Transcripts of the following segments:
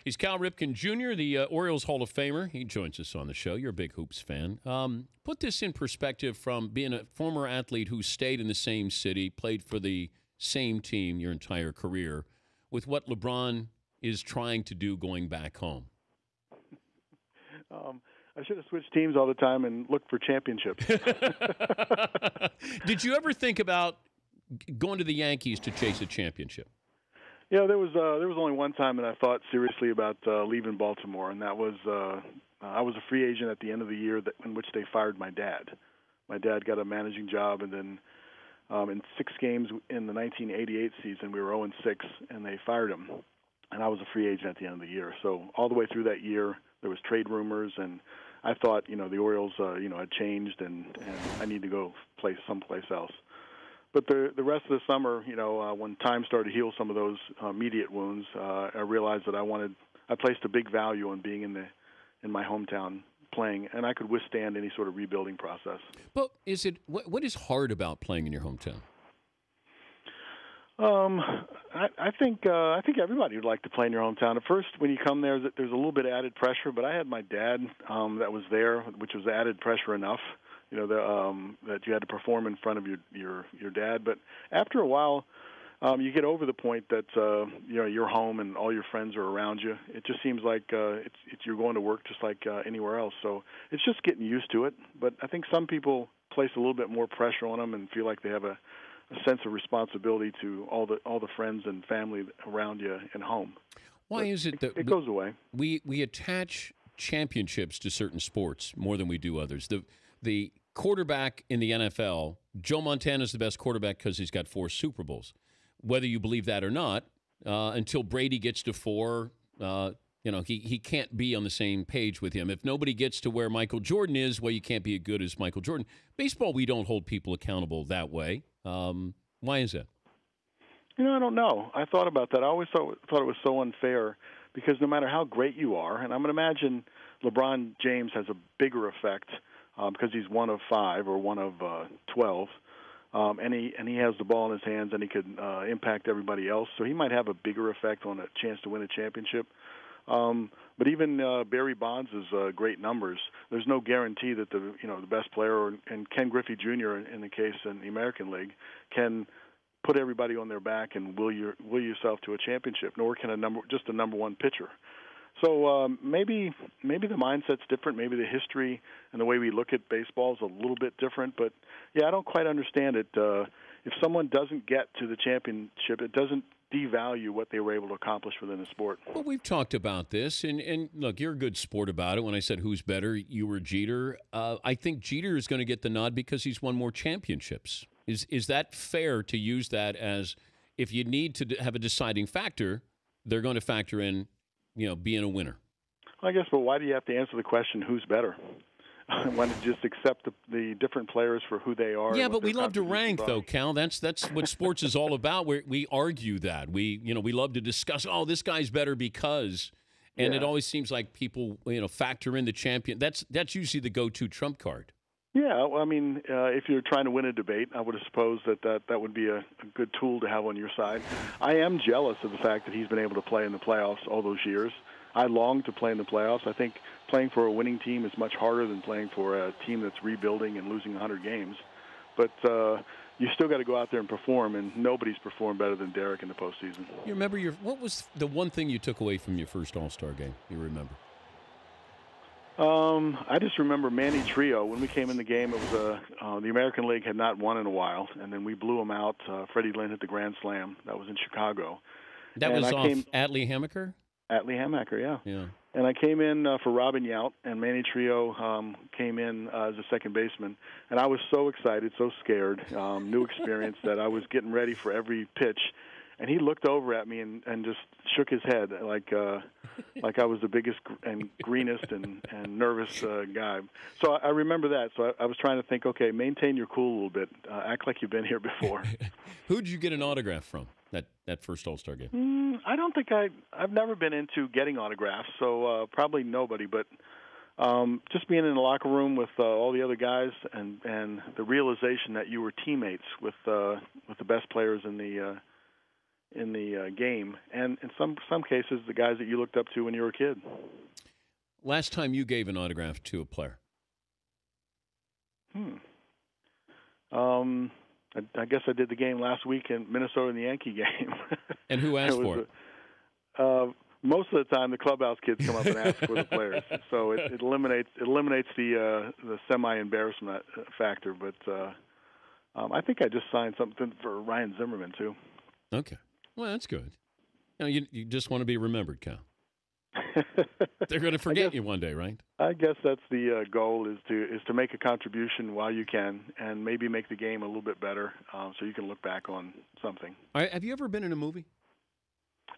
He's Cal Ripken Jr., the Orioles Hall of Famer. He joins us on the show. You're a big Hoops fan. Put this in perspective from being a former athlete who stayed in the same city, played for the same team your entire career, with what LeBron is trying to do going back home. I should have switched teams all the time and looked for championships. Did you ever think about going to the Yankees to chase a championship? Yeah, there was only one time that I thought seriously about leaving Baltimore, and that was I was a free agent at the end of the year in which they fired my dad. My dad got a managing job, and then in 6 games in the 1988 season, we were 0-6, and they fired him. And I was a free agent at the end of the year. So all the way through that year, there was trade rumors, and I thought, the Orioles, had changed, and I need to go play someplace else. But the rest of the summer, when time started to heal some of those immediate wounds, I realized that I placed a big value on being in my hometown playing, and I could withstand any sort of rebuilding process. But what is hard about playing in your hometown? I think everybody would like to play in your hometown. At first, when you come there's a little bit of added pressure, but I had my dad that was there, which was added pressure enough. That you had to perform in front of your dad. But after a while, you get over the point that you're home and all your friends are around you. It just seems like you're going to work just like anywhere else. So it's just getting used to it. But I think some people place a little bit more pressure on them and feel like they have a sense of responsibility to all the friends and family around you and home. Why is it that it goes away? We attach championships to certain sports more than we do others. The quarterback in the NFL, Joe Montana's the best quarterback because he's got 4 Super Bowls. Whether you believe that or not, until Brady gets to 4, he can't be on the same page with him. If nobody gets to where Michael Jordan is, well, you can't be as good as Michael Jordan. Baseball, we don't hold people accountable that way. Why is that? I don't know. I thought about that. I always thought it was so unfair because no matter how great you are, and I'm going to imagine LeBron James has a bigger effect because he's one of 5 or one of 12, and he has the ball in his hands and he could impact everybody else. So he might have a bigger effect on a chance to win a championship. But even Barry Bonds' great numbers, there's no guarantee that the best player, and Ken Griffey Jr. in the case in the American League, can put everybody on their back and will yourself to a championship. Nor can a number 1 pitcher. So maybe the mindset's different. Maybe the history and the way we look at baseball is a little bit different. But yeah, I don't quite understand it. If someone doesn't get to the championship, it doesn't devalue what they were able to accomplish within the sport. Well, we've talked about this, and look, you're a good sport about it. When I said who's better, you were Jeter. I think Jeter is going to get the nod because he's won more championships. Is that fair to use that as, if you need to have a deciding factor, they're going to factor in, being a winner? I guess, but why do you have to answer the question, who's better? Why don't you just accept the different players for who they are? Yeah, but we love to rank, though, Cal. That's what sports is all about. We argue that. We love to discuss, this guy's better because, and it always seems like people, factor in the champion. That's usually the go-to trump card. Yeah, well, I mean, if you're trying to win a debate, I would have supposed that would be a good tool to have on your side. I am jealous of the fact that he's been able to play in the playoffs all those years. I long to play in the playoffs. I think playing for a winning team is much harder than playing for a team that's rebuilding and losing 100 games. But you still got to go out there and perform, and nobody's performed better than Derek in the postseason. You remember what was the one thing you took away from your first All-Star game? You remember? I just remember Manny Trio. When we came in the game, it was the American League had not won in a while, and then we blew them out. Freddie Lynn hit the grand slam. That was in Chicago. That was off Atlee Hammaker? Atlee Hammaker, yeah. Yeah. And I came in for Robin Yount, and Manny Trio came in as a second baseman. And I was so excited, so scared, new experience, that I was getting ready for every pitch. And he looked over at me and just shook his head like I was the biggest and greenest and nervous guy. So I remember that. So I was trying to think, okay, maintain your cool a little bit. Act like you've been here before. Who did you get an autograph from that first All-Star game? I don't think I've never been into getting autographs, so probably nobody. But just being in the locker room with all the other guys and the realization that you were teammates with the best players in the game, and in some cases, the guys that you looked up to when you were a kid. Last time you gave an autograph to a player? I guess I did the game last week in Minnesota in the Yankee game. And who asked for it? Most of the time, the clubhouse kids come up and ask for the players, so it eliminates the semi-embarrassment factor. But I think I just signed something for Ryan Zimmerman too. Okay, well that's good. You just want to be remembered, Cal. They're going to forget you one day, right? I guess that's the goal is to make a contribution while you can, and maybe make the game a little bit better, so you can look back on something. All right, have you ever been in a movie?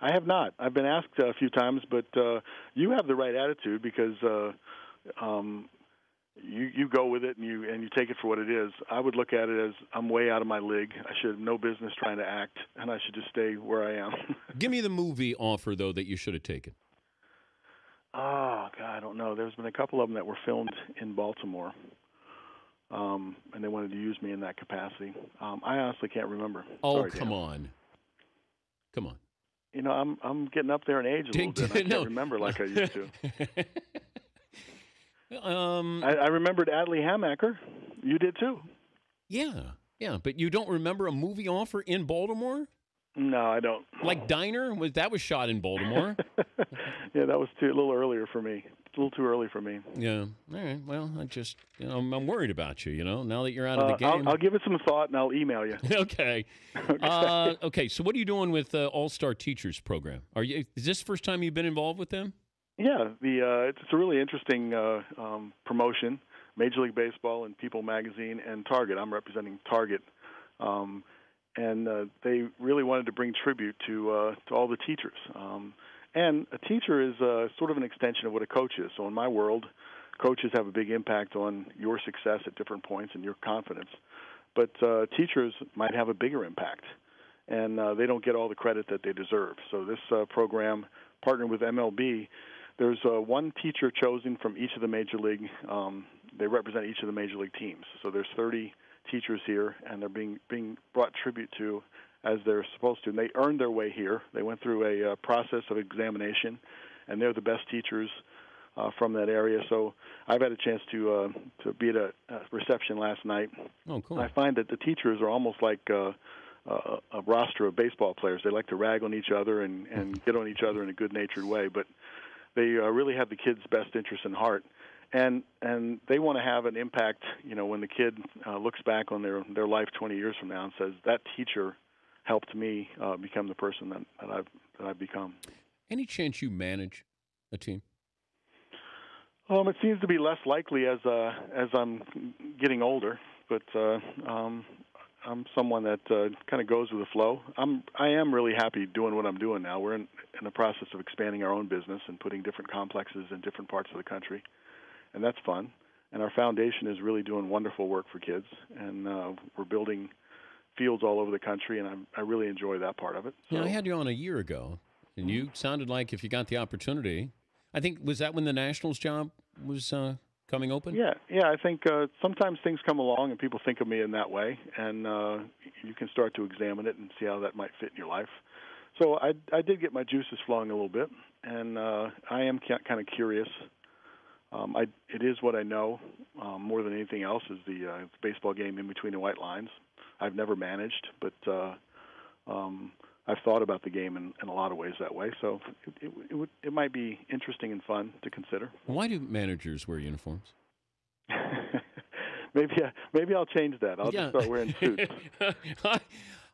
I have not. I've been asked a few times, but you have the right attitude because you go with it and you take it for what it is. I would look at it as I'm way out of my league. I should have no business trying to act, and I should just stay where I am. Give me the movie offer though that you should have taken. Oh God, I don't know. There's been a couple of them that were filmed in Baltimore, and they wanted to use me in that capacity. I honestly can't remember. Oh, Sorry, come on. You know, I'm getting up there in age a little bit. I can't remember like I used to. I remembered Adley Hamaker. You did too. Yeah, but you don't remember a movie offer in Baltimore? No, I don't. Like Diner? That was shot in Baltimore. Yeah, that was a little earlier for me. It's a little too early for me. Yeah. All right. Well, I just, I'm worried about you, now that you're out of the game. I'll give it some thought, and I'll email you. Okay. Okay, so what are you doing with All-Star Teachers Program? Is this the first time you've been involved with them? Yeah, it's a really interesting promotion. Major League Baseball and People Magazine and Target. I'm representing Target. And they really wanted to bring tribute to all the teachers. And a teacher is sort of an extension of what a coach is. So in my world, coaches have a big impact on your success at different points and your confidence. But teachers might have a bigger impact, and they don't get all the credit that they deserve. So this program, partnered with MLB, there's one teacher chosen from each of the major league. They represent each of the major league teams. So there's 30 teachers here, and they're being brought tribute to as they're supposed to. And they earned their way here. They went through a process of examination, and they're the best teachers from that area. So I've had a chance to be at a reception last night. Oh, cool. And I find that the teachers are almost like a roster of baseball players. They like to rag on each other and get on each other in a good-natured way, but they really have the kids' best interest in heart. And they want to have an impact, when the kid looks back on their life 20 years from now and says, that teacher helped me become the person that I've become. Any chance you manage a team? It seems to be less likely as I'm getting older, but I'm someone that kind of goes with the flow. I am really happy doing what I'm doing now. We're in the process of expanding our own business and putting different complexes in different parts of the country. And that's fun. And our foundation is really doing wonderful work for kids. And we're building fields all over the country, and I really enjoy that part of it. So. Yeah, I had you on a year ago, and you sounded like if you got the opportunity, I think, was that when the Nationals job was coming open? Yeah. I think sometimes things come along, and people think of me in that way, and you can start to examine it and see how that might fit in your life. So I did get my juices flowing a little bit, and I am kind of curious. It is what I know more than anything else is the baseball game in between the white lines. I've never managed, but I've thought about the game in a lot of ways that way. So it might be interesting and fun to consider. Why do managers wear uniforms? Maybe I'll change that. I'll just start wearing suits.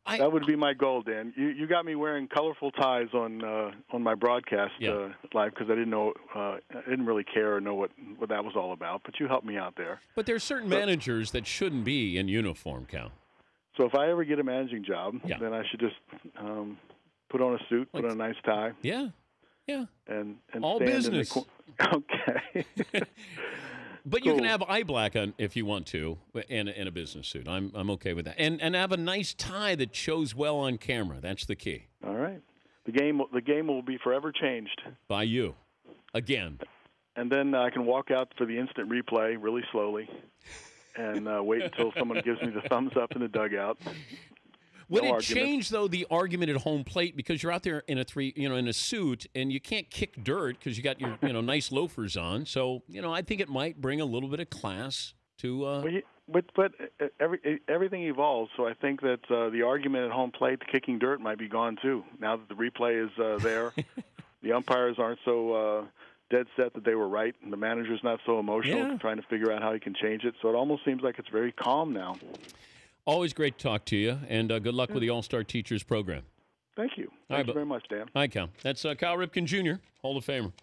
That would be my goal, Dan. You got me wearing colorful ties on my broadcast live because I didn't really care or know what that was all about. But you helped me out there. But there's certain managers that shouldn't be in uniform, Cal. So if I ever get a managing job, then I should just put on a suit, put on a nice tie. Yeah. And all stand business. Okay. But cool. You can have eye black on if you want to, and a business suit. I'm okay with that, and have a nice tie that shows well on camera. That's the key. All right. The game will be forever changed by you, again. And then I can walk out for the instant replay really slowly, and wait until someone gives me the thumbs up in the dugout. Would no it argument. change though the argument at home plate because you're out there in a suit and you can't kick dirt because you got your nice loafers on? So I think it might bring a little bit of class to. But everything evolves, so I think that the argument at home plate, the kicking dirt, might be gone too. Now that the replay is there, the umpires aren't so dead set that they were right, and the manager's not so emotional trying to figure out how he can change it. So it almost seems like it's very calm now. Always great to talk to you, and good luck with the All-Star Teachers program. Thank you. Thank you very much, Dan. Hi, Cal. That's Cal Ripken Jr., Hall of Famer.